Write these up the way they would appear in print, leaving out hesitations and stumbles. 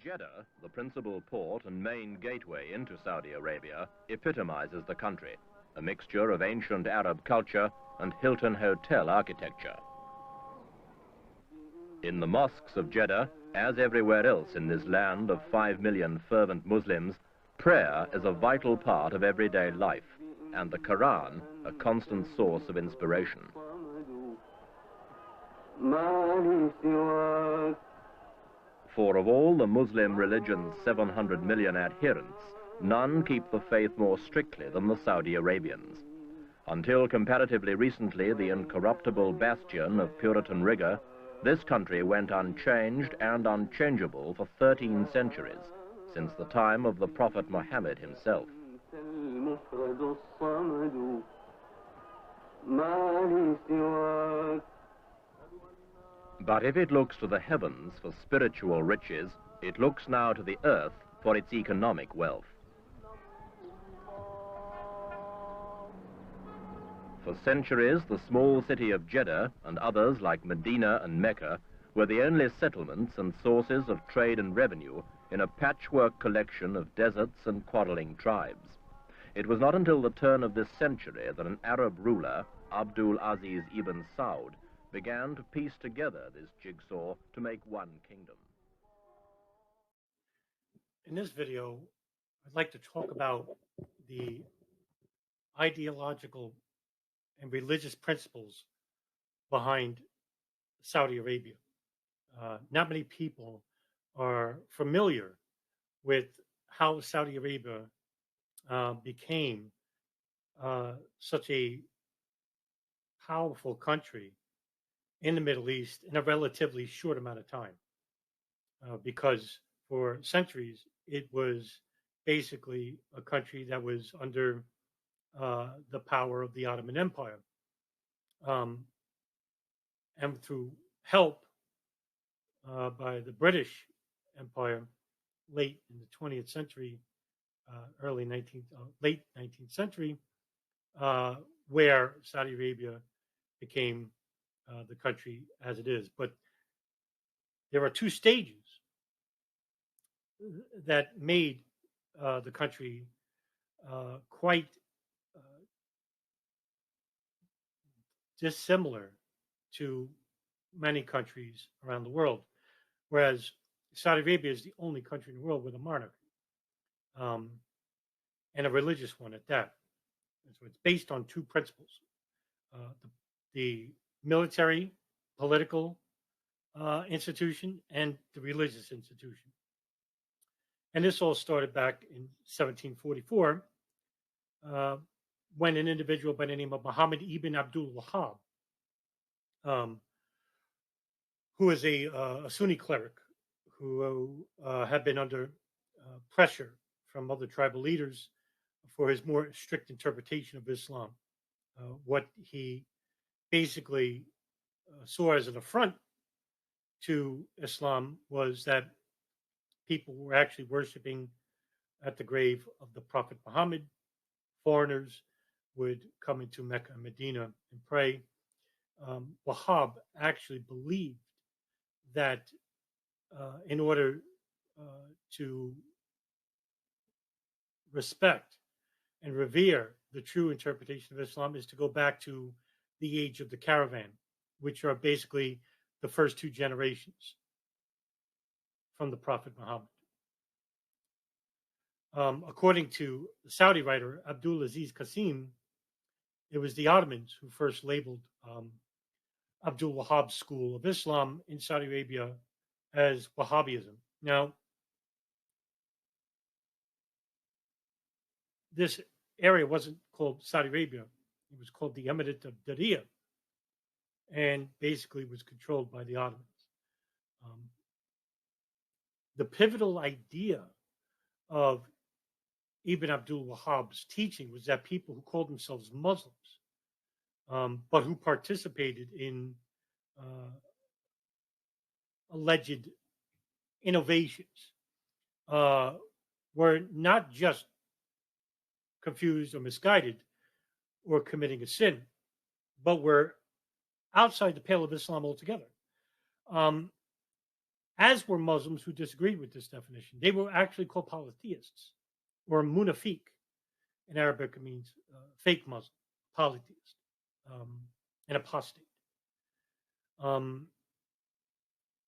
Jeddah, the principal port and main gateway into Saudi Arabia, epitomizes the country, a mixture of ancient Arab culture and Hilton Hotel architecture. In the mosques of Jeddah, as everywhere else in this land of 5 million fervent Muslims, prayer is a vital part of everyday life, and the Quran a constant source of inspiration. For of all the Muslim religion's 700 million adherents, none keep the faith more strictly than the Saudi Arabians. Until comparatively recently the incorruptible bastion of Puritan rigor, this country went unchanged and unchangeable for 13 centuries, since the time of the Prophet Muhammad himself. But if it looks to the heavens for spiritual riches, it looks now to the earth for its economic wealth. For centuries, the small city of Jeddah and others like Medina and Mecca were the only settlements and sources of trade and revenue in a patchwork collection of deserts and quarreling tribes. It was not until the turn of this century that an Arab ruler, Abdul Aziz ibn Saud, began to piece together this jigsaw to make one kingdom. In this video, I'd like to talk about the ideological and religious principles behind Saudi Arabia. Not many people are familiar with how Saudi Arabia became such a powerful country in the Middle East in a relatively short amount of time. Because for centuries, it was basically a country that was under the power of the Ottoman Empire. And through help by the British Empire late in the 20th century, late 19th century, where Saudi Arabia became the country as it is. But there are two stages that made the country quite dissimilar to many countries around the world, whereas Saudi Arabia is the only country in the world with a monarchy, and a religious one at that. And so it's based on two principles: the military, political institution, and the religious institution. And this all started back in 1744, when an individual by the name of Muhammad ibn Abdul Wahhab, who is a Sunni cleric who had been under pressure from other tribal leaders for his more strict interpretation of Islam. What he basically saw as an affront to Islam was that people were actually worshiping at the grave of the Prophet Muhammad. Foreigners would come into Mecca and Medina and pray. Wahhab actually believed that in order to respect and revere the true interpretation of Islam is to go back to the age of the caravan, which are basically the first two generations from the Prophet Muhammad. According to the Saudi writer Abdul Aziz Qasim, it was the Ottomans who first labeled Abdul Wahhab's school of Islam in Saudi Arabia as Wahhabism. Now, this area wasn't called Saudi Arabia. It was called the Emirate of Diriyah, and basically was controlled by the Ottomans. The pivotal idea of Ibn Abdul Wahhab's teaching was that people who called themselves Muslims, but who participated in alleged innovations, were not just confused or misguided or committing a sin, but were outside the pale of Islam altogether. as were Muslims who disagreed with this definition. They were actually called polytheists, or munafiq. In Arabic, it means fake Muslim, polytheist, an apostate.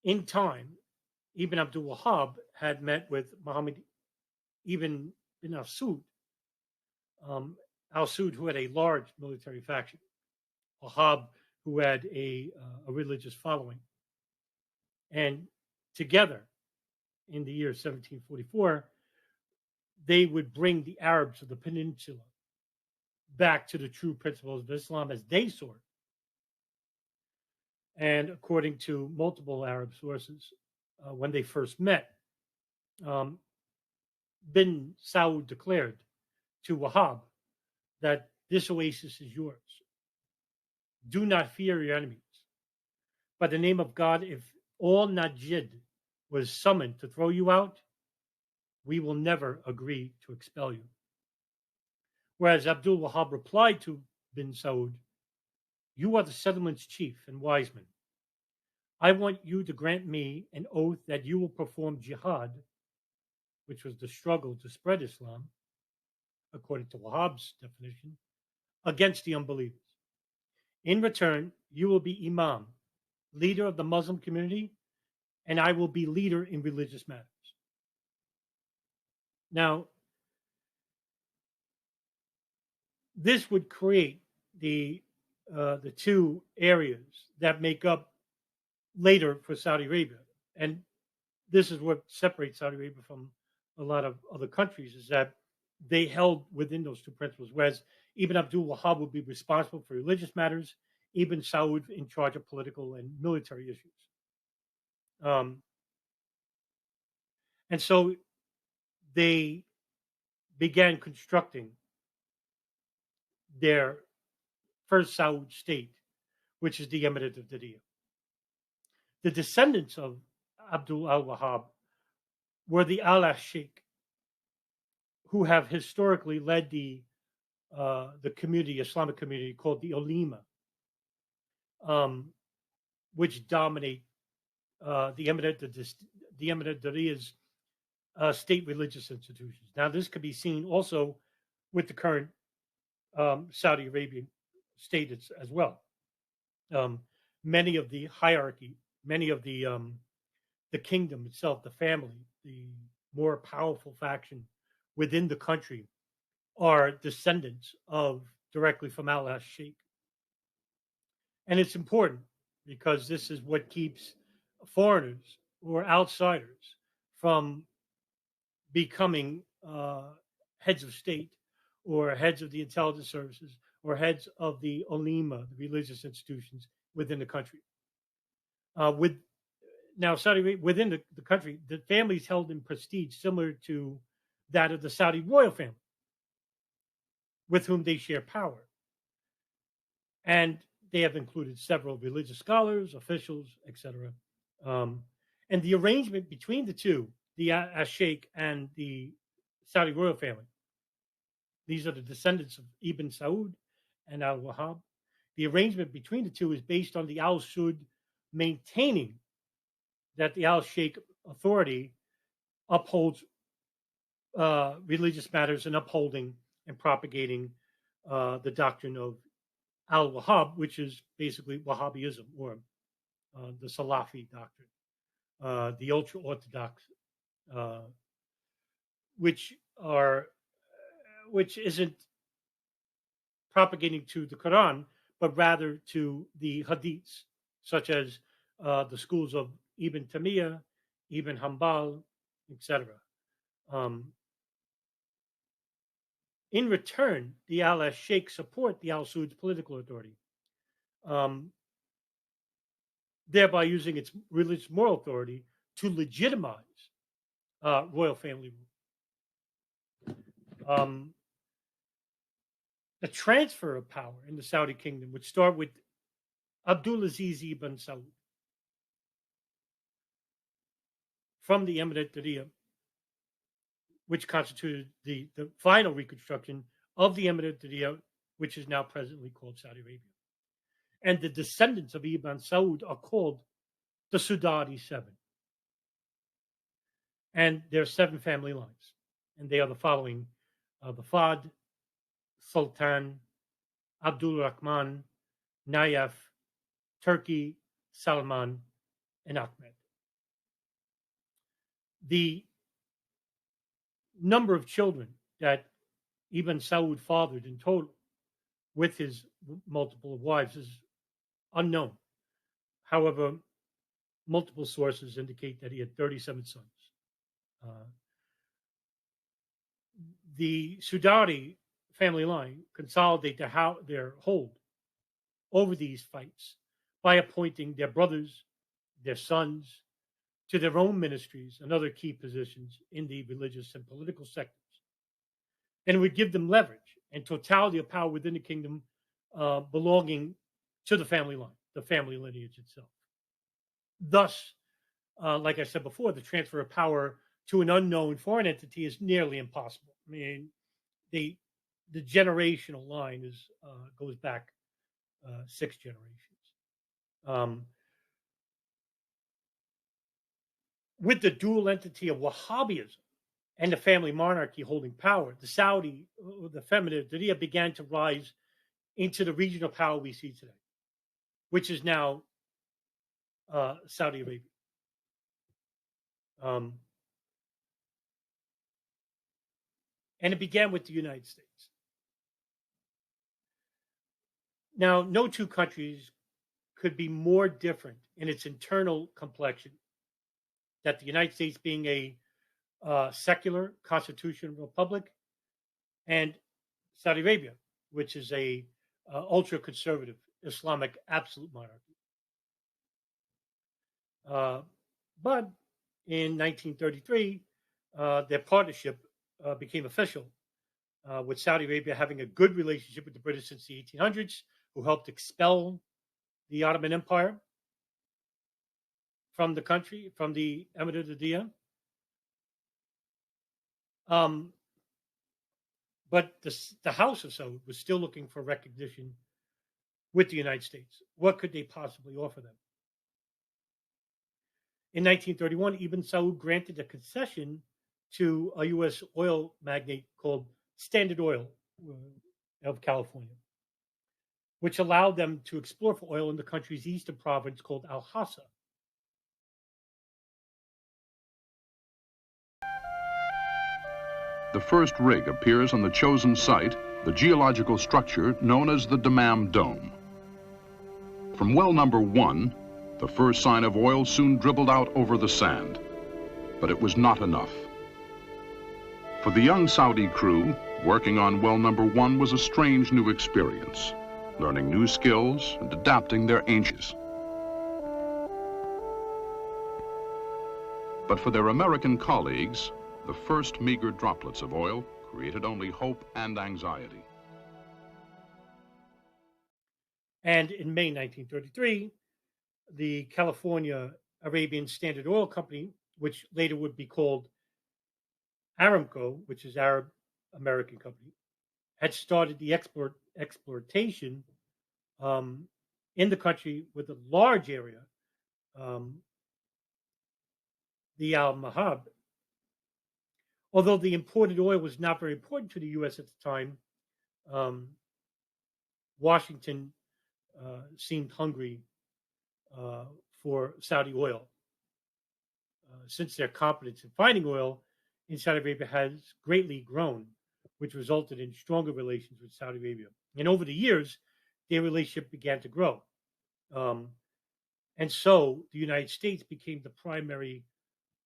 In time, Ibn Abdul Wahhab had met with Muhammad ibn al-Saud, al-Saud, who had a large military faction, Wahhab, who had a religious following. And together, in the year 1744, they would bring the Arabs of the peninsula back to the true principles of Islam as they saw it. And according to multiple Arab sources, when they first met, bin Saud declared to Wahhab that this oasis is yours. Do not fear your enemies. By the name of God, if all Najd was summoned to throw you out, we will never agree to expel you. Whereas Abdul Wahhab replied to bin Saud, you are the settlement's chief and wise man. I want you to grant me an oath that you will perform jihad, which was the struggle to spread Islam, according to Wahhab's definition, against the unbelievers. In return, you will be imam, leader of the Muslim community, and I will be leader in religious matters. Now, this would create the two areas that make up later for Saudi Arabia. And this is what separates Saudi Arabia from a lot of other countries, is that they held within those two principles, whereas Ibn Abdul Wahhab would be responsible for religious matters, Ibn Saud in charge of political and military issues. And so they began constructing their first Saud state, which is the Emirate of Diriyah. The descendants of Abdul al-Wahhab were the al-Sheikh, who have historically led the community, Islamic community called the Ulema, which dominate the Emirate Diriyah's state religious institutions. Now, this could be seen also with the current Saudi Arabian state as well. Many of the hierarchy, many of the kingdom itself, the family, the more powerful faction within the country are descendants of directly from al-Sheikh. And it's important because this is what keeps foreigners or outsiders from becoming heads of state or heads of the intelligence services or heads of the ulema, the religious institutions within the country. Now, Saudi Arabia, within the country, the family is held in prestige similar to that of the Saudi royal family, with whom they share power. And they have included several religious scholars, officials, etc. And the arrangement between the two, the al-Sheikh and the Saudi royal family, these are the descendants of Ibn Saud and al-Wahhab. The arrangement between the two is based on the al-Saud maintaining that the al-Sheikh authority upholds religious matters and upholding and propagating the doctrine of al-Wahhab, which is basically Wahhabism, or the Salafi doctrine, the ultra-orthodox, which isn't propagating to the Quran, but rather to the hadiths, such as the schools of Ibn Taymiyyah, Ibn Hanbal, etc. In return, the al-Sheikh support the al-Saud's political authority, thereby using its religious moral authority to legitimize royal family rule. The transfer of power in the Saudi kingdom would start with Abdulaziz ibn Saud from the Emirate Diriyah, which constituted the final reconstruction of the Emirate Diriyah, which is now presently called Saudi Arabia. And the descendants of Ibn Saud are called the Saudati Seven. And there are 7 family lines, and they are the following: the Fahd, Sultan, Abdul Rahman, Nayef, Turkey, Salman, and Ahmed. The number of children that Ibn Saud fathered in total with his multiple wives is unknown. However, multiple sources indicate that he had 37 sons. The Sudari family line consolidate their hold over these fights by appointing their brothers, their sons, to their own ministries and other key positions in the religious and political sectors. And it would give them leverage and totality of power within the kingdom belonging to the family line, the family lineage itself. Thus, like I said before, the transfer of power to an unknown foreign entity is nearly impossible. I mean, the generational line goes back 6 generations. With the dual entity of Wahhabism and the family monarchy holding power, the Emirate of Diriyah began to rise into the regional power we see today, which is now Saudi Arabia. And it began with the United States. Now, no 2 countries could be more different in its internal complexion, that the United States being a secular constitutional republic, and Saudi Arabia, which is a ultra-conservative Islamic absolute monarchy. But in 1933, their partnership became official, with Saudi Arabia having a good relationship with the British since the 1800s, who helped expel the Ottoman Empire from the country, from the Emirate of Diriyah. But the House of Saud was still looking for recognition with the United States. What could they possibly offer them? In 1931, Ibn Saud granted a concession to a U.S. oil magnate called Standard Oil of California, which allowed them to explore for oil in the country's eastern province called Al-Hassa. The first rig appears on the chosen site, the geological structure known as the Dammam Dome. From well number 1, the first sign of oil soon dribbled out over the sand. But it was not enough. For the young Saudi crew, working on well number 1 was a strange new experience, learning new skills and adapting their ancients. But for their American colleagues, the first meager droplets of oil created only hope and anxiety. And in May 1933, the California Arabian Standard Oil Company, which later would be called Aramco, which is Arab American Company, had started the exploitation in the country with a large area, the Al-Wahhab. Although the imported oil was not very important to the U.S. at the time, Washington seemed hungry for Saudi oil, since their competence in finding oil in Saudi Arabia has greatly grown, which resulted in stronger relations with Saudi Arabia. And over the years, their relationship began to grow. And so the United States became the primary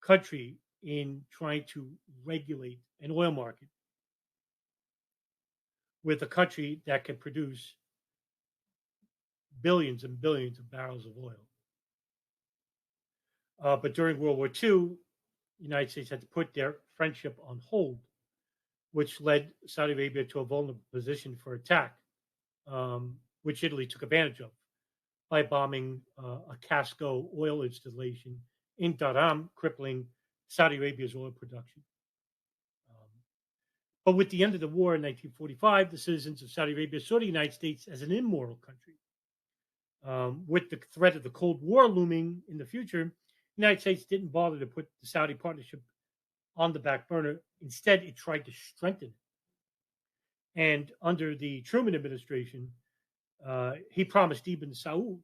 country in trying to regulate an oil market with a country that can produce billions and billions of barrels of oil. But during World War II, the United States had to put their friendship on hold, which led Saudi Arabia to a vulnerable position for attack, which Italy took advantage of by bombing a Casco oil installation in Dharam, crippling Saudi Arabia's oil production. But with the end of the war in 1945, the citizens of Saudi Arabia saw the United States as an immoral country. With the threat of the Cold War looming in the future, the United States didn't bother to put the Saudi partnership on the back burner. Instead, it tried to strengthen it. And under the Truman administration, he promised Ibn Saud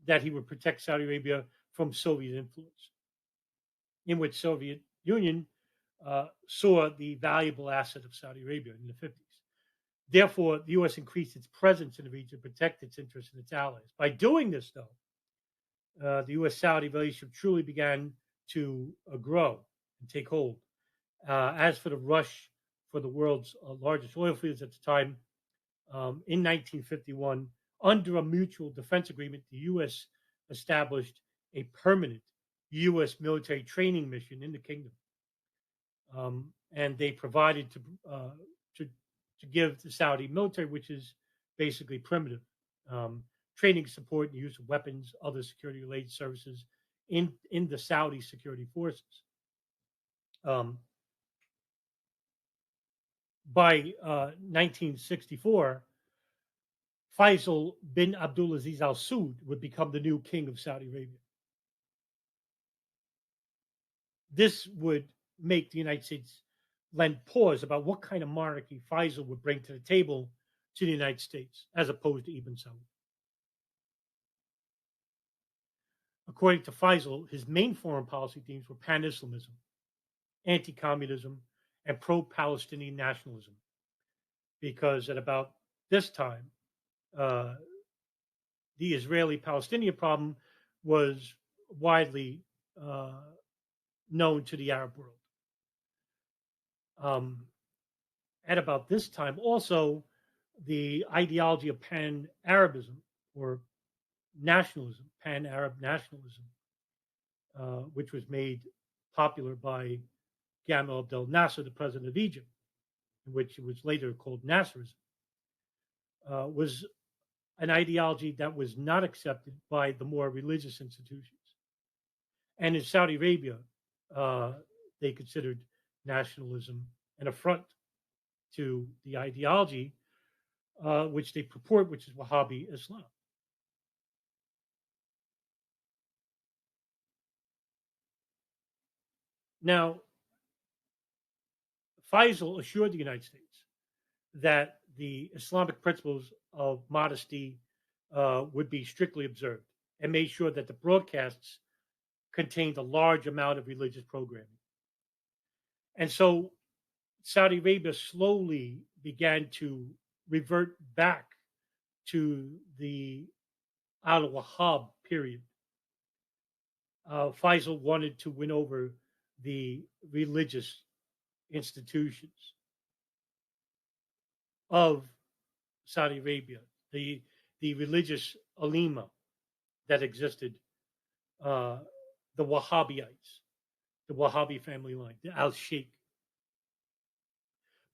that he would protect Saudi Arabia from Soviet influence, in which Soviet Union saw the valuable asset of Saudi Arabia in the 50s. Therefore, the U.S. increased its presence in the region to protect its interests and its allies. By doing this, though, the U.S.-Saudi relationship truly began to grow and take hold. As for the rush for the world's largest oil fields at the time, in 1951, under a mutual defense agreement, the U.S. established a permanent U.S. military training mission in the kingdom. And they provided to give the Saudi military, which is basically primitive, training, support, and use of weapons, other security-related services in the Saudi security forces. By 1964, Faisal bin Abdulaziz Al Saud would become the new king of Saudi Arabia. This would make the United States lend pause about what kind of monarchy Faisal would bring to the table to the United States, as opposed to Ibn Saud. According to Faisal, his main foreign policy themes were pan-Islamism, anti-communism, and pro-Palestinian nationalism, because at about this time, the Israeli-Palestinian problem was widely known to the Arab world. At about this time, also, the ideology of Pan Arabism, or nationalism, Pan Arab nationalism, which was made popular by Gamal Abdel Nasser, the president of Egypt, which was later called Nasserism, was an ideology that was not accepted by the more religious institutions. And in Saudi Arabia, they considered nationalism an affront to the ideology which they purport, which is Wahhabi Islam. Now, Faisal assured the United States that the Islamic principles of modesty would be strictly observed, and made sure that the broadcasts contained a large amount of religious programming. And so Saudi Arabia slowly began to revert back to the al-Wahhab period. Faisal wanted to win over the religious institutions of Saudi Arabia, the religious ulema that existed, the Wahhabites, the Wahhabi family line, the al-Sheikh.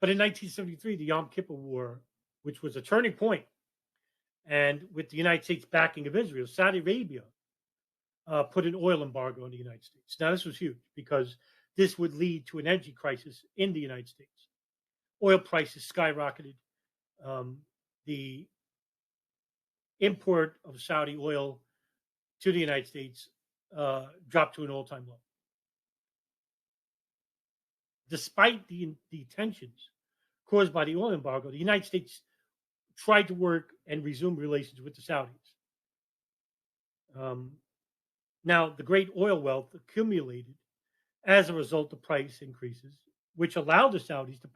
But in 1973, the Yom Kippur War, which was a turning point, and with the United States backing of Israel, Saudi Arabia put an oil embargo on the United States. Now, this was huge because this would lead to an energy crisis in the United States. Oil prices skyrocketed. The import of Saudi oil to the United States dropped to an all-time low. Despite the tensions caused by the oil embargo, the United States tried to work and resume relations with the Saudis. Now, the great oil wealth accumulated as a result of price increases, which allowed the Saudis to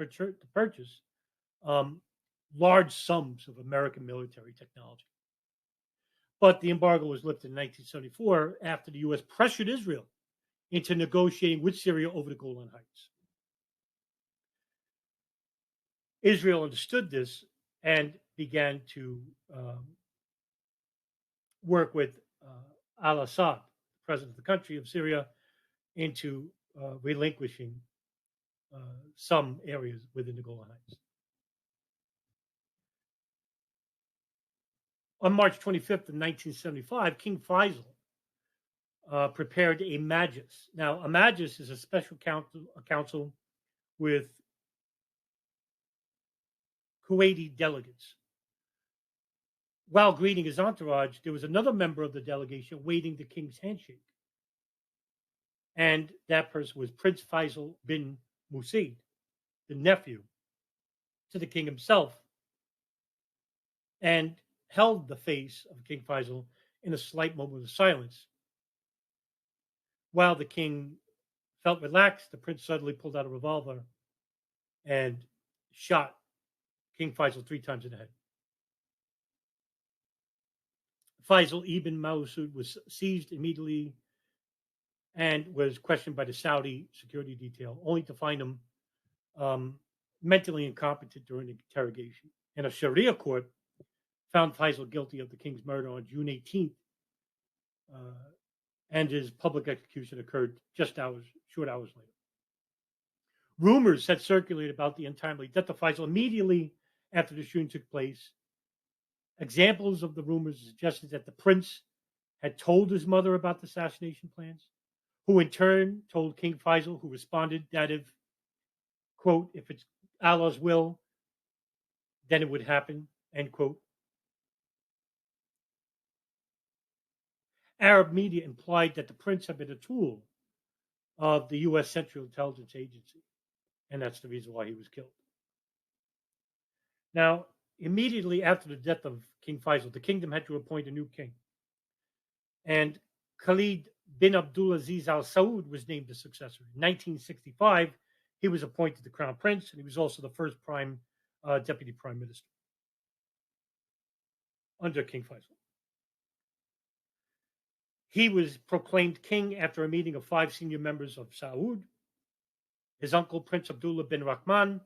purchase large sums of American military technology. But the embargo was lifted in 1974 after the U.S. pressured Israel into negotiating with Syria over the Golan Heights. Israel understood this and began to work with al-Assad, the president of the country of Syria, into relinquishing some areas within the Golan Heights. On March 25th of 1975, King Faisal prepared a majlis. Now, a majlis is a special council with Kuwaiti delegates. While greeting his entourage, there was another member of the delegation waiting the king's handshake. And that person was Prince Faisal bin Musaid, the nephew to the king himself, and held the face of King Faisal in a slight moment of silence. While the king felt relaxed, the prince suddenly pulled out a revolver and shot King Faisal 3 times in the head. Faisal ibn Mausud was seized immediately and was questioned by the Saudi security detail, only to find him mentally incompetent during the interrogation. And a Sharia court found Faisal guilty of the king's murder on June 18th, and his public execution occurred just short hours later. Rumors had circulated about the untimely death of Faisal immediately after the shooting took place. Examples of the rumors suggested that the prince had told his mother about the assassination plans, who in turn told King Faisal, who responded that if, quote, if it's Allah's will, then it would happen, end quote. Arab media implied that the prince had been a tool of the U.S. Central Intelligence Agency, and that's the reason why he was killed. Now, immediately after the death of King Faisal, the kingdom had to appoint a new king. And Khalid bin Abdulaziz Al Saud was named the successor. In 1965, he was appointed the crown prince, and he was also the first deputy prime minister under King Faisal. He was proclaimed king after a meeting of 5 senior members of Saud, his uncle, Prince Abdullah bin Rahman,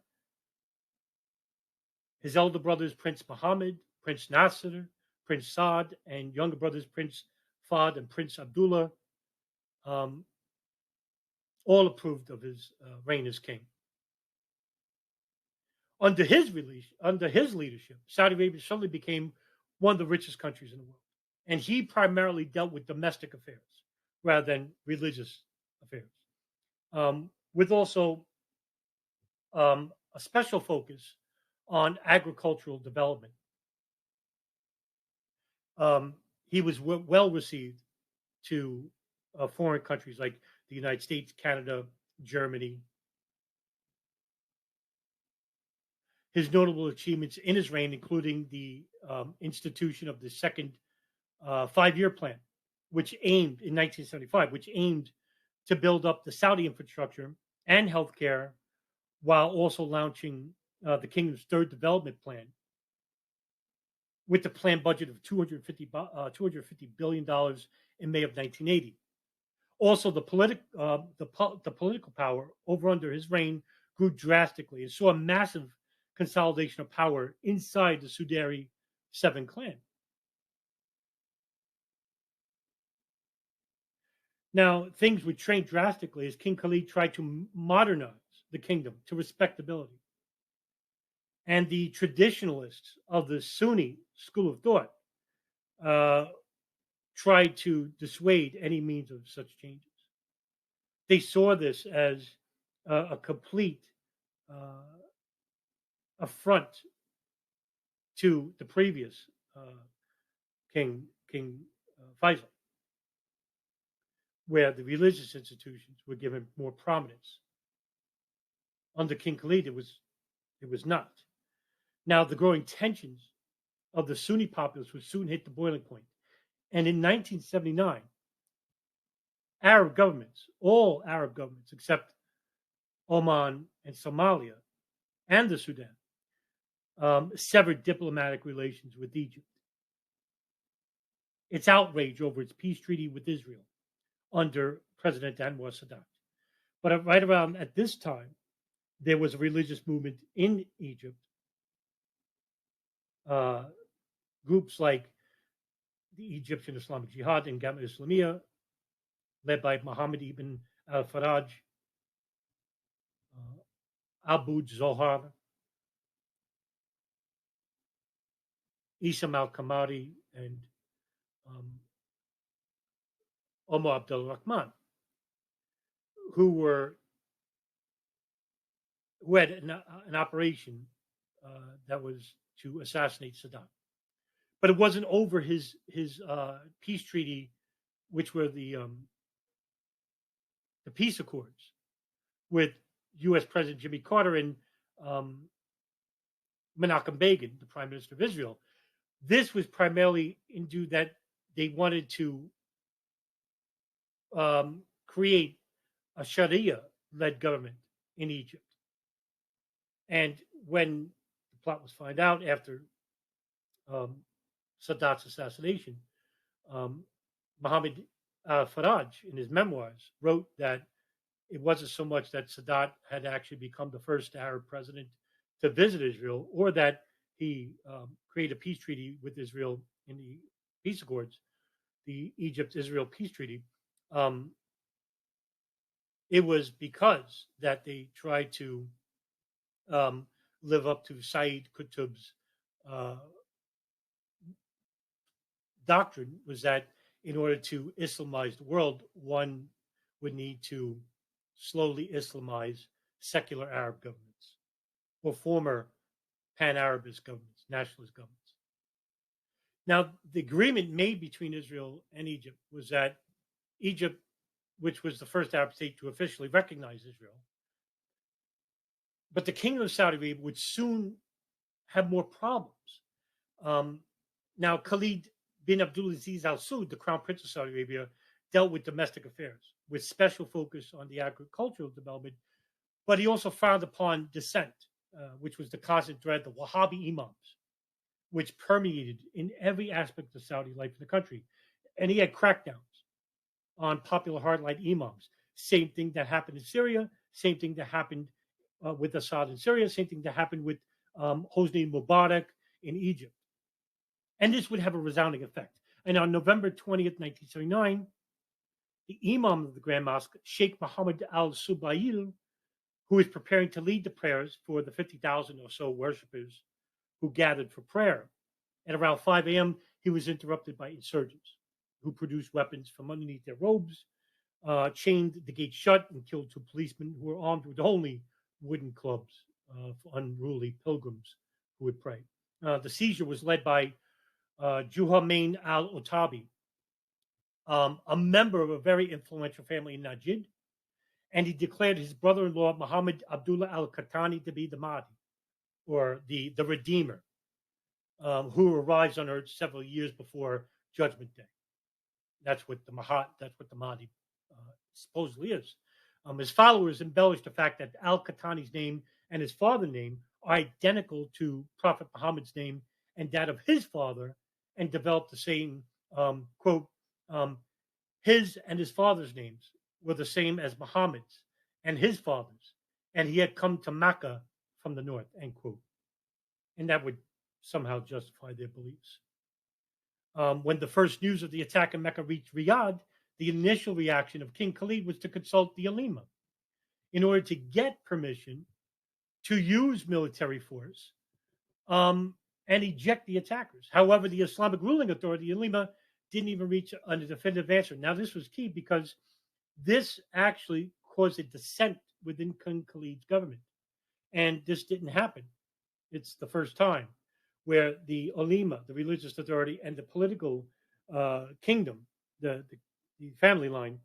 his elder brothers, Prince Muhammad, Prince Nasser, Prince Saud, and younger brothers, Prince Fahd and Prince Abdullah, all approved of his reign as king. Under his leadership, Saudi Arabia suddenly became one of the richest countries in the world. And he primarily dealt with domestic affairs rather than religious affairs, with also a special focus on agricultural development. He was well received to foreign countries like the United States, Canada, Germany. His notable achievements in his reign, including the institution of the second 5-year plan, which aimed in 1975, which aimed to build up the Saudi infrastructure and healthcare, while also launching the kingdom's third development plan, with the planned budget of $250 billion in May of 1980. Also, the political power over under his reign grew drastically and saw a massive consolidation of power inside the Sudari 7 clan. Now, things would change drastically as King Khalid tried to modernize the kingdom to respectability. And the traditionalists of the Sunni school of thought tried to dissuade any means of such changes. They saw this as a complete affront to the previous King Faisal, where the religious institutions were given more prominence. Under King Khalid, it was not. Now, the growing tensions of the Sunni populace would soon hit the boiling point. And in 1979, all Arab governments except Oman and Somalia and the Sudan, severed diplomatic relations with Egypt. Its outrage over its peace treaty with Israel under President Anwar Sadat. But right around at this time, there was a religious movement in Egypt. Groups like the Egyptian Islamic Jihad and Gamma Islamiyah, led by Muhammad ibn al-Faraj, Abu Zohar, Isam al-Kamari, and Omar Abdul Rahman, who had an operation that was to assassinate Saddam. But it wasn't over his peace treaty, which were the the peace accords with U.S. President Jimmy Carter and Menachem Begin, the Prime Minister of Israel. This was primarily into that they wanted to create a Sharia-led government in Egypt. And when the plot was found out after Sadat's assassination, Mohammed Faraj, in his memoirs, wrote that it wasn't so much that Sadat had actually become the first Arab president to visit Israel, or that he created a peace treaty with Israel in the peace accords, the Egypt-Israel peace treaty. It was because that they tried to live up to Sayyid Qutb's doctrine, was that in order to Islamize the world, one would need to slowly Islamize secular Arab governments or former Pan Arabist governments, nationalist governments. Now, the agreement made between Israel and Egypt was that Egypt, which was the first Arab state to officially recognize Israel, but the Kingdom of Saudi Arabia would soon have more problems. Now, Khalid bin Abdulaziz Al Saud, the Crown Prince of Saudi Arabia, dealt with domestic affairs with special focus on the agricultural development, but he also frowned upon dissent, which was the constant dread, the Wahhabi imams, which permeated in every aspect of Saudi life in the country. And he had crackdowns on popular hardline imams. Same thing that happened in Syria, same thing that happened with Assad in Syria, same thing that happened with Hosni Mubarak in Egypt. And this would have a resounding effect. And on November 20th, 1979, the imam of the Grand Mosque, Sheikh Mohammed al-Subayl, who was preparing to lead the prayers for the 50,000 or so worshippers who gathered for prayer. At around 5 a.m., he was interrupted by insurgents who produced weapons from underneath their robes, chained the gate shut, and killed 2 policemen who were armed with only wooden clubs for unruly pilgrims who would pray. The seizure was led by Juhamain al-Otabi, a member of a very influential family in Najd, and he declared his brother-in-law Muhammad Abdullah al-Qahtani to be the Mahdi, or the Redeemer, who arrives on earth several years before Judgment Day. That's what the Mahdi supposedly is. His followers embellished the fact that al-Qahtani's name and his father's name are identical to Prophet Muhammad's name and that of his father, and developed the same quote. His and his father's names were the same as Muhammad's and his father's, and he had come to Mecca from the north, end quote. And that would somehow justify their beliefs. When the first news of the attack in Mecca reached Riyadh, the initial reaction of King Khalid was to consult the ulema in order to get permission to use military force and eject the attackers. However, the Islamic ruling authority, the ulema, didn't even reach a definitive answer. Now, this was key because this actually caused a dissent within King Khalid's government. And this didn't happen. It's the first time where the ulema, the religious authority, and the political kingdom, the family line,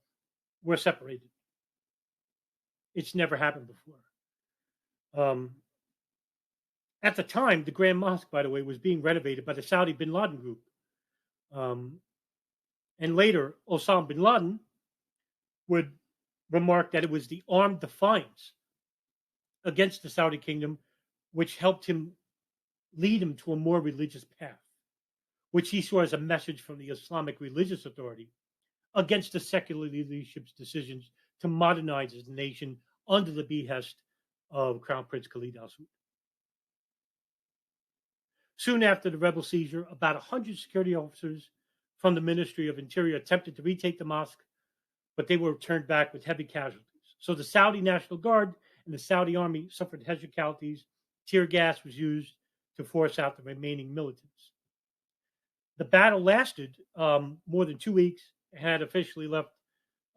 were separated. It's never happened before. At the time, the Grand Mosque, by the way, was being renovated by the Saudi bin Laden group. And later, Osama bin Laden would remark that it was the armed defiance against the Saudi kingdom which helped him lead him to a more religious path, which he saw as a message from the Islamic religious authority against the secular leadership's decisions to modernize the nation under the behest of Crown Prince Khalid Al Saud. Soon after the rebel seizure, about 100 security officers from the Ministry of Interior attempted to retake the mosque, but they were turned back with heavy casualties. So the Saudi National Guard and the Saudi army suffered heavy casualties. Tear gas was used to force out the remaining militants. The battle lasted more than 2 weeks and had officially left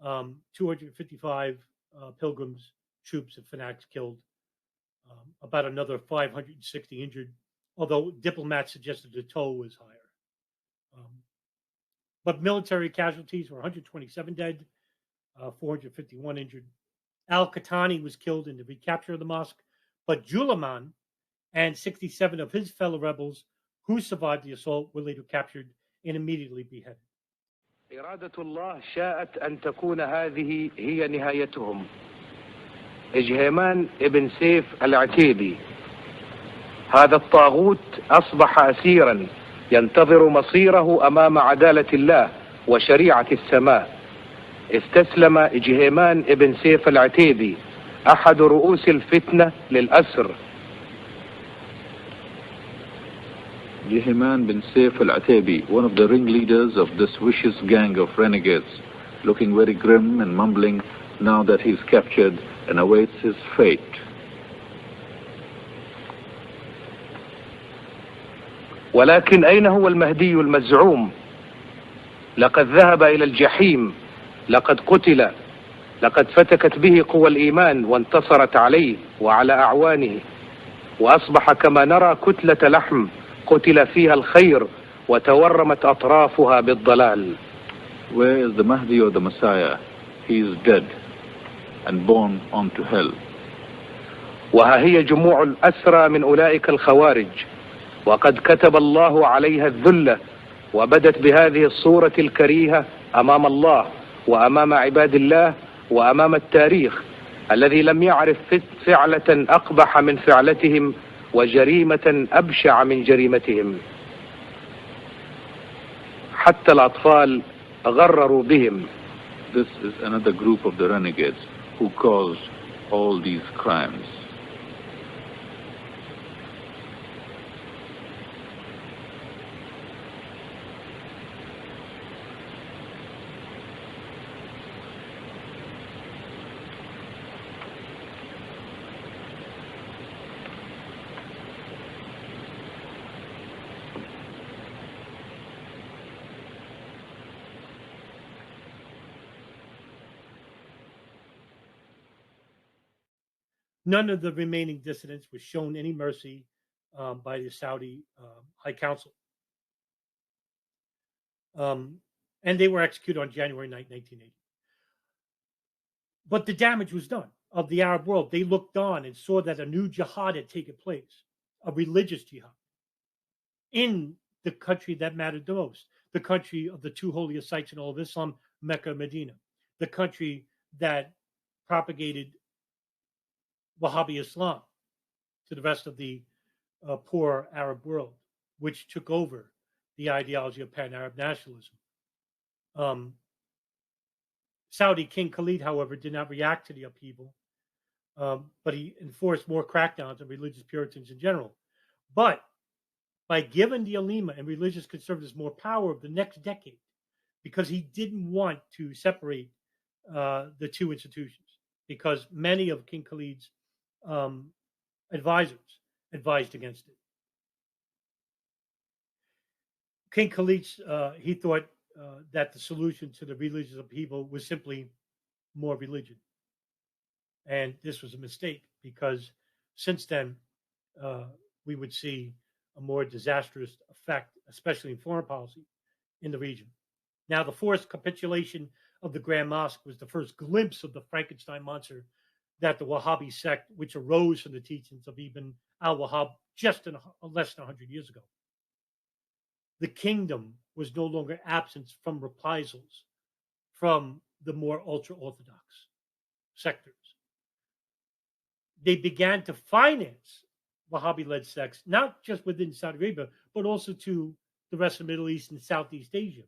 255 pilgrims, troops, and fanatics killed, about another 560 injured, although diplomats suggested the toll was higher. But military casualties were 127 dead, 451 injured. Al-Qahtani was killed in the recapture of the mosque, but Juleman and 67 of his fellow rebels who survived the assault were later captured and immediately beheaded. إرادة الله شاءت أن تكون هذه هي نهايتهم. إجهيمان ابن سيف العتيبي، هذا الطاغوت أصبح أسيرا ينتظر مصيره أمام عدالة الله وشريعة السماء. استسلم إجهيمان ابن سيف العتيبي أحد رؤوس الفتنة للأسر. Jihiman bin Saif al-Atabi, one of the ringleaders of this vicious gang of renegades, looking very grim and mumbling now that he's captured and awaits his fate. ولكن أين هو المهدي المزعوم؟ لقد ذهب إلى الجحيم، لقد قتل، لقد فتكت به قوى الإيمان وانتصرت عليه وعلى أعوانه، وأصبح كما نرى كتلة لحم قتل فيها الخير وتورمت أطرافها بالضلال. Where is the Mahdi or the Messiah? He is dead and born onto hell. وها هي جموع الأسرى من أولئك الخوارج، وقد كتب الله عليها الذلة وبدت بهذه الصورة الكريهة أمام الله وأمام عباد الله وأمام التاريخ الذي لم يعرف فعلة أقبح من فعلتهم وجريمة أبشع من جريمتهم. حتى الأطفال غرروا بهم. This is another group of the renegades who caused all these crimes. None of the remaining dissidents was shown any mercy by the Saudi High Council. And they were executed on January 9, 1980. But the damage was done of the Arab world. They looked on and saw that a new jihad had taken place, a religious jihad, in the country that mattered the most, the country of the two holiest sites in all of Islam, Mecca and Medina, the country that propagated Wahhabi Islam to the rest of the poor Arab world, which took over the ideology of Pan Arab nationalism. Saudi King Khalid, however, did not react to the upheaval, but he enforced more crackdowns on religious Puritans in general. But by giving the ulema and religious conservatives more power of the next decade, because he didn't want to separate the two institutions, because many of King Khalid's advisors advised against it. King Khalid, he thought that the solution to the religious upheaval was simply more religion. And this was a mistake, because since then, we would see a more disastrous effect, especially in foreign policy, in the region. Now, the forced capitulation of the Grand Mosque was the first glimpse of the Frankenstein monster that the Wahhabi sect, which arose from the teachings of Ibn al-Wahhab just less than 100 years ago. The kingdom was no longer absent from reprisals from the more ultra-Orthodox sectors. They began to finance Wahhabi-led sects, not just within Saudi Arabia, but also to the rest of the Middle East and Southeast Asia.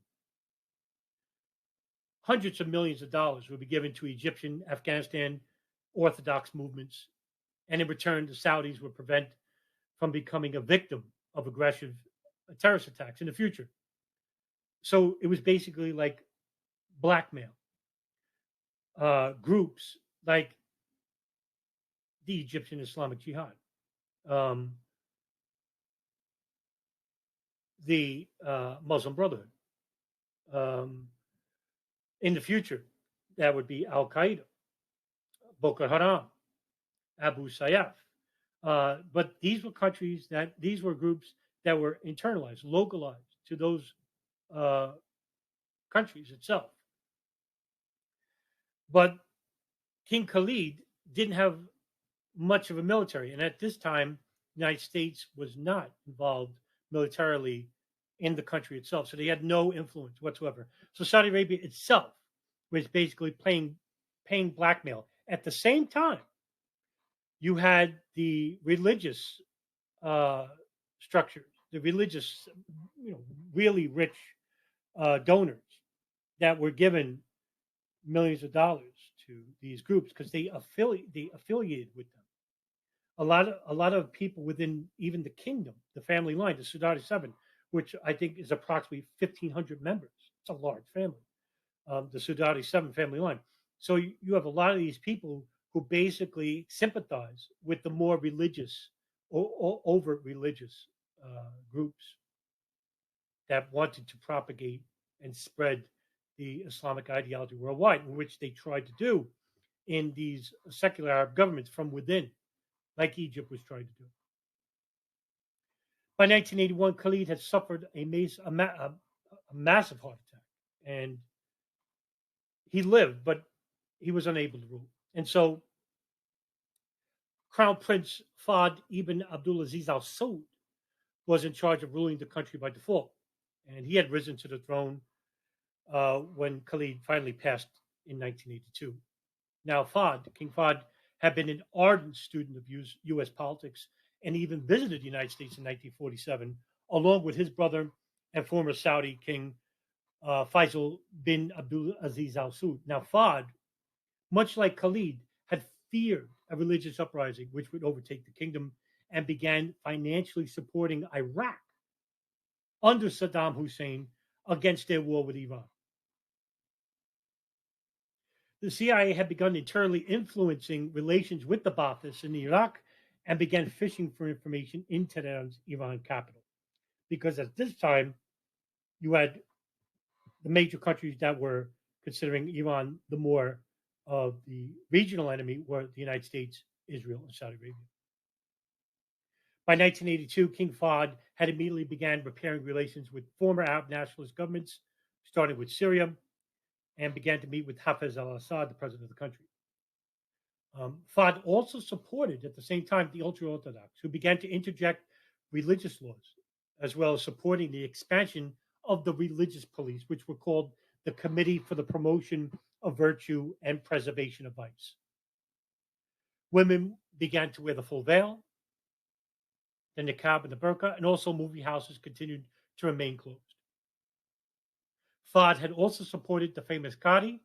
Hundreds of millions of dollars would be given to Egyptian, Afghanistan, Orthodox movements, and in return, the Saudis would prevent from becoming a victim of aggressive terrorist attacks in the future. So it was basically like blackmail. Groups like the Egyptian Islamic Jihad, the Muslim Brotherhood. In the future, that would be Al-Qaeda, Boko Hara, Abu Sayyaf. But these were groups that were internalized, localized to those countries itself. But King Khalid didn't have much of a military. And at this time, the United States was not involved militarily in the country itself. So they had no influence whatsoever. So Saudi Arabia itself was basically paying blackmail. At the same time, you had the religious structures, the religious, really rich donors that were given millions of dollars to these groups because they affiliated with them. A lot of people within even the kingdom, the family line, the Saudi 7, which I think is approximately 1,500 members. It's a large family, the Saudi 7 family line. So you have a lot of these people who basically sympathize with the more religious or overt religious groups that wanted to propagate and spread the Islamic ideology worldwide, in which they tried to do in these secular Arab governments from within, like Egypt was trying to do. By 1981, Khalid had suffered a massive heart attack, and he lived, but he was unable to rule. And so Crown Prince Fahd ibn Abdulaziz Al Saud was in charge of ruling the country by default. And he had risen to the throne when Khalid finally passed in 1982. Now, King Fahd, had been an ardent student of U.S. politics and even visited the United States in 1947, along with his brother and former Saudi King Faisal bin Abdulaziz Al Saud. Now, Fahd, much like Khalid, had feared a religious uprising which would overtake the kingdom and began financially supporting Iraq under Saddam Hussein against their war with Iran. The CIA had begun internally influencing relations with the Ba'athists in Iraq and began fishing for information in Tehran's Iran capital. Because at this time, you had the major countries that were considering Iran the more of the regional enemy were the United States, Israel, and Saudi Arabia. By 1982, King Fahd had immediately began repairing relations with former Arab nationalist governments, starting with Syria, and began to meet with Hafez al-Assad, the president of the country. Fahd also supported, at the same time, the ultra-Orthodox, who began to interject religious laws, as well as supporting the expansion of the religious police, which were called the Committee for the Promotion of Virtue and Preservation of Vice. Women began to wear the full veil, the niqab and the burqa, and also movie houses continued to remain closed. Fahd had also supported the famous Qadi,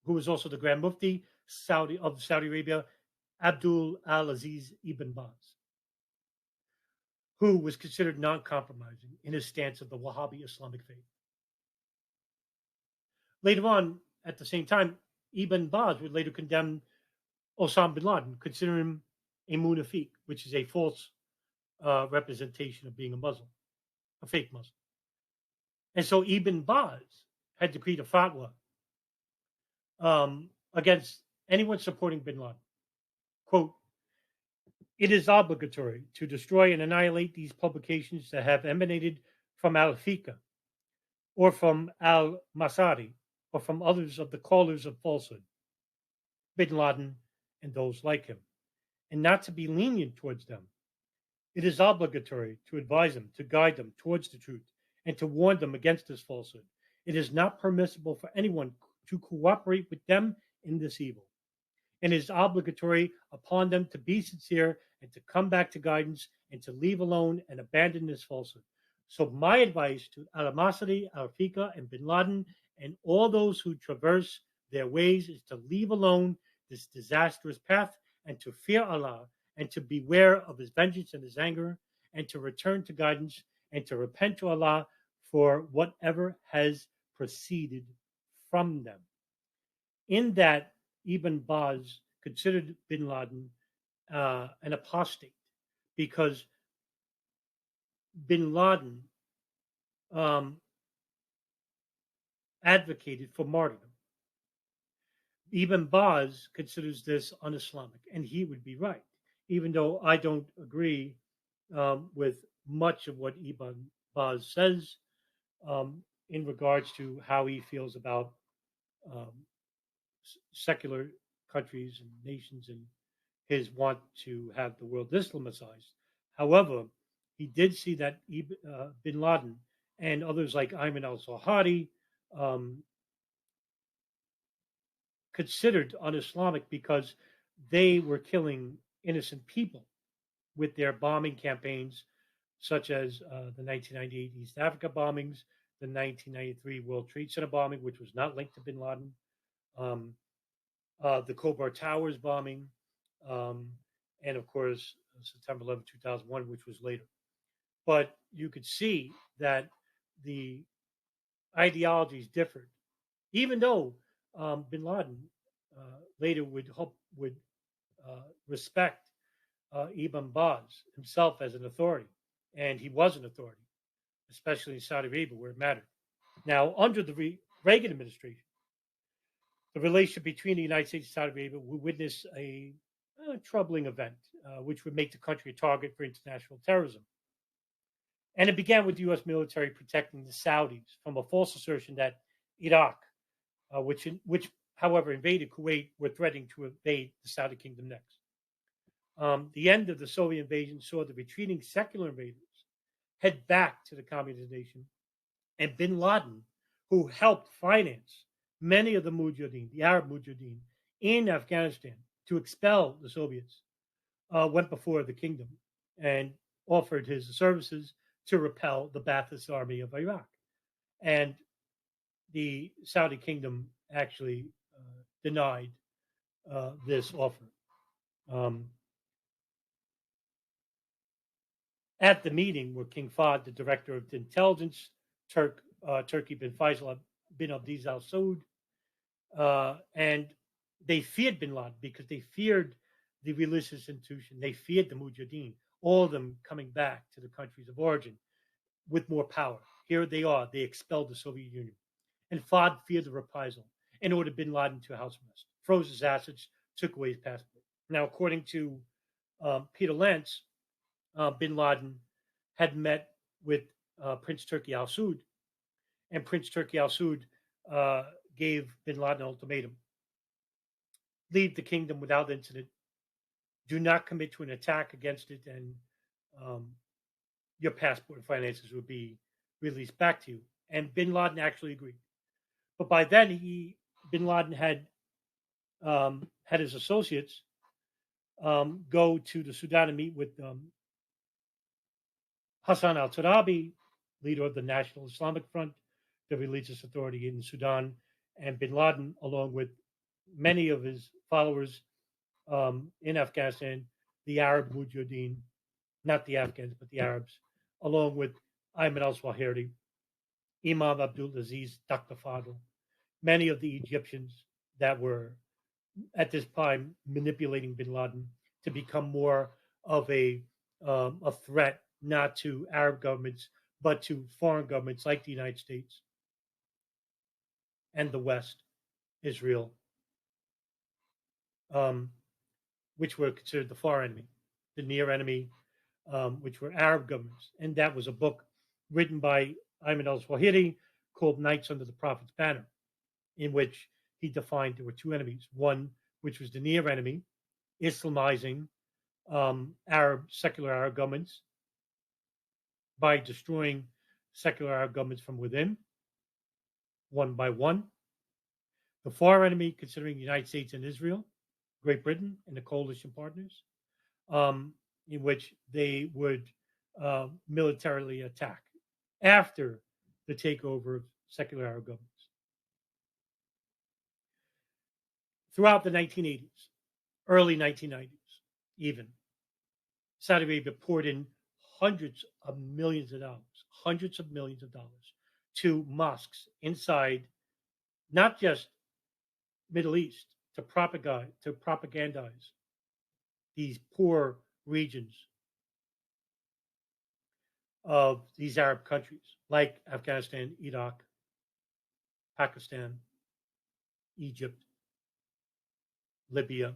who was also the Grand Mufti of Saudi Arabia, Abdul al-Aziz ibn Baz, who was considered non-compromising in his stance of the Wahhabi Islamic faith. Later on, at the same time, Ibn Baz would later condemn Osama bin Laden, considering him a munafiq, which is a false representation of being a Muslim, a fake Muslim. And so Ibn Baz had decreed a fatwa against anyone supporting bin Laden. Quote, "It is obligatory to destroy and annihilate these publications that have emanated from Al-Fiqh or from Al-Masari or from others of the callers of falsehood, bin Laden and those like him, and not to be lenient towards them. It is obligatory to advise them, to guide them towards the truth, and to warn them against this falsehood. It is not permissible for anyone to cooperate with them in this evil. And it is obligatory upon them to be sincere and to come back to guidance and to leave alone and abandon this falsehood. So my advice to al-Masri, al-Fiqh, and bin Laden, and all those who traverse their ways is to leave alone this disastrous path and to fear Allah and to beware of his vengeance and his anger and to return to guidance and to repent to Allah for whatever has proceeded from them." In that, Ibn Baz considered bin Laden an apostate because bin Laden advocated for martyrdom. Ibn Baz considers this un-Islamic, and he would be right, even though I don't agree with much of what Ibn Baz says in regards to how he feels about secular countries and nations and his want to have the world Islamicized. However, he did see that bin Laden and others like Ayman al-Zawahiri considered un-Islamic because they were killing innocent people with their bombing campaigns, such as the 1998 East Africa bombings, the 1993 World Trade Center bombing, which was not linked to bin Laden, the Khobar Towers bombing, and of course, September 11, 2001, which was later. But you could see that the ideologies differed, even though bin Laden later would respect Ibn Baz himself as an authority, and he was an authority, especially in Saudi Arabia where it mattered. Now, under the Reagan administration, the relationship between the United States and Saudi Arabia would witness a troubling event, which would make the country a target for international terrorism. And it began with the U.S. military protecting the Saudis from a false assertion that Iraq, which however invaded Kuwait, were threatening to invade the Saudi kingdom next. The end of the Soviet invasion saw the retreating secular invaders head back to the communist nation, and bin Laden, who helped finance many of the Mujahideen, the Arab Mujahideen, in Afghanistan to expel the Soviets, went before the kingdom and offered his services to repel the Ba'athist army of Iraq. And the Saudi kingdom actually denied this offer. At the meeting were King Fahd, the director of intelligence, Turkey bin Faisal bin Abdiz al Saud, and they feared bin Laden because they feared the religious institution. They feared the Mujahideen, all of them coming back to the countries of origin with more power. Here they are. They expelled the Soviet Union. And Fahd feared the reprisal and ordered bin Laden to house arrest, froze his assets, took away his passport. Now, according to Peter Lentz, bin Laden had met with Prince Turki al Saud, and Prince Turki al Saud gave bin Laden an ultimatum: leave the kingdom without incident, do not commit to an attack against it, and your passport and finances would be released back to you. And bin Laden actually agreed. But by then, bin Laden had his associates go to the Sudan and meet with Hassan al-Turabi, leader of the National Islamic Front, the religious authority in Sudan, and bin Laden, along with many of his followers in Afghanistan, the Arab Mujahideen, not the Afghans, but the Arabs, along with Ayman al-Zawahiri, Imam Abdul Aziz Dr. Fadl, many of the Egyptians that were at this time manipulating bin Laden to become more of a threat, not to Arab governments, but to foreign governments like the United States and the West, Israel, which were considered the far enemy, the near enemy, which were Arab governments. And that was a book written by Ayman al-Zawahiri called Knights Under the Prophet's Banner, in which he defined there were two enemies. One, which was the near enemy, Islamizing secular Arab governments by destroying secular Arab governments from within, one by one. The far enemy, considering the United States and Israel, Great Britain, and the coalition partners, in which they would militarily attack after the takeover of secular Arab governments. Throughout the 1980s, early 1990s, even, Saudi Arabia poured in hundreds of millions of dollars to mosques inside, not just Middle East, to propagandize these poor regions of these Arab countries like Afghanistan, Iraq, Pakistan, Egypt, Libya,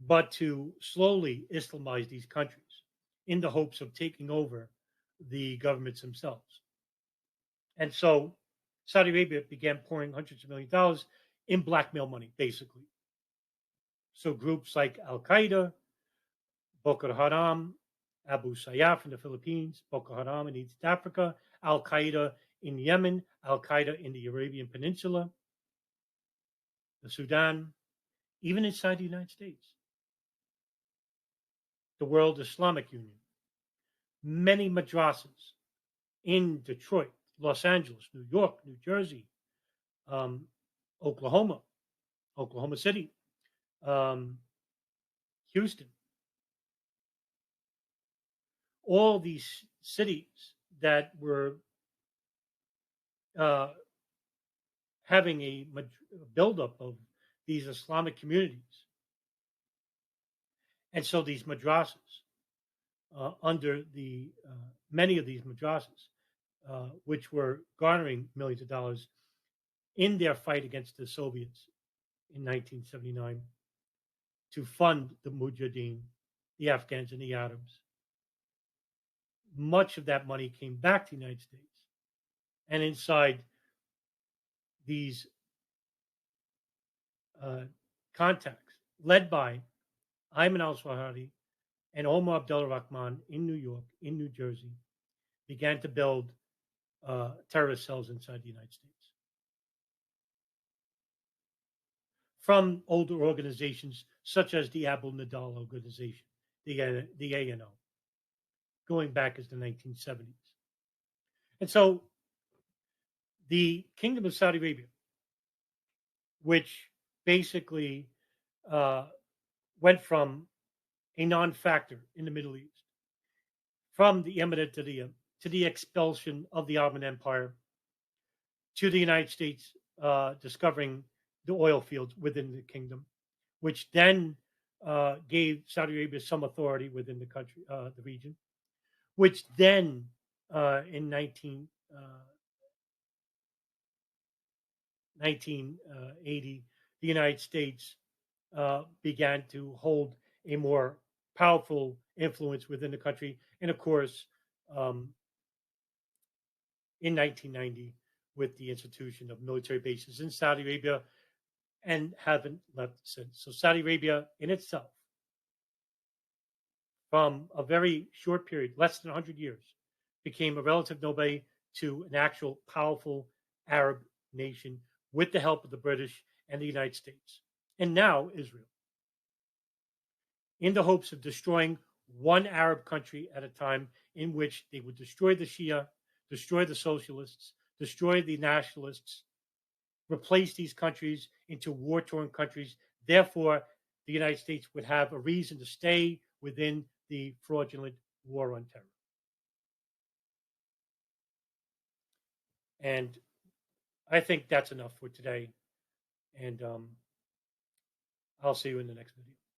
but to slowly Islamize these countries in the hopes of taking over the governments themselves. And so Saudi Arabia began pouring hundreds of millions of dollars in blackmail money, basically. So groups like Al-Qaeda, Boko Haram, Abu Sayyaf in the Philippines, Boko Haram in East Africa, Al-Qaeda in Yemen, Al-Qaeda in the Arabian Peninsula, the Sudan, even inside the United States. The World Islamic Union, many madrassas in Detroit, Los Angeles, New York, New Jersey, Oklahoma City, Houston. All these cities that were having a buildup of these Islamic communities. And so these madrasas, under the many of these madrasas, which were garnering millions of dollars in their fight against the Soviets in 1979 to fund the Mujahideen, the Afghans, and the Arabs. Much of that money came back to the United States. And inside these contacts, led by Ayman al-Zawahiri and Omar Abdullah Rahman in New York, in New Jersey, began to build terrorist cells inside the United States. From older organizations such as the Abu Nidal organization, the ANO, going back as the 1970s. And so the Kingdom of Saudi Arabia, which basically went from a non-factor in the Middle East, from the Emirate of Diriyah to the expulsion of the Ottoman Empire, to the United States discovering the oil fields within the kingdom, which then gave Saudi Arabia some authority within the country, the region, which then in 1980, the United States began to hold a more powerful influence within the country. And of course, in 1990, with the institution of military bases in Saudi Arabia, and haven't left since. So Saudi Arabia in itself, from a very short period, less than 100 years, became a relative nobody to an actual powerful Arab nation with the help of the British and the United States. And now Israel, in the hopes of destroying one Arab country at a time, in which they would destroy the Shia, destroy the socialists, destroy the nationalists, replace these countries into war-torn countries. Therefore, the United States would have a reason to stay within the fraudulent war on terror. And I think that's enough for today. And I'll see you in the next video.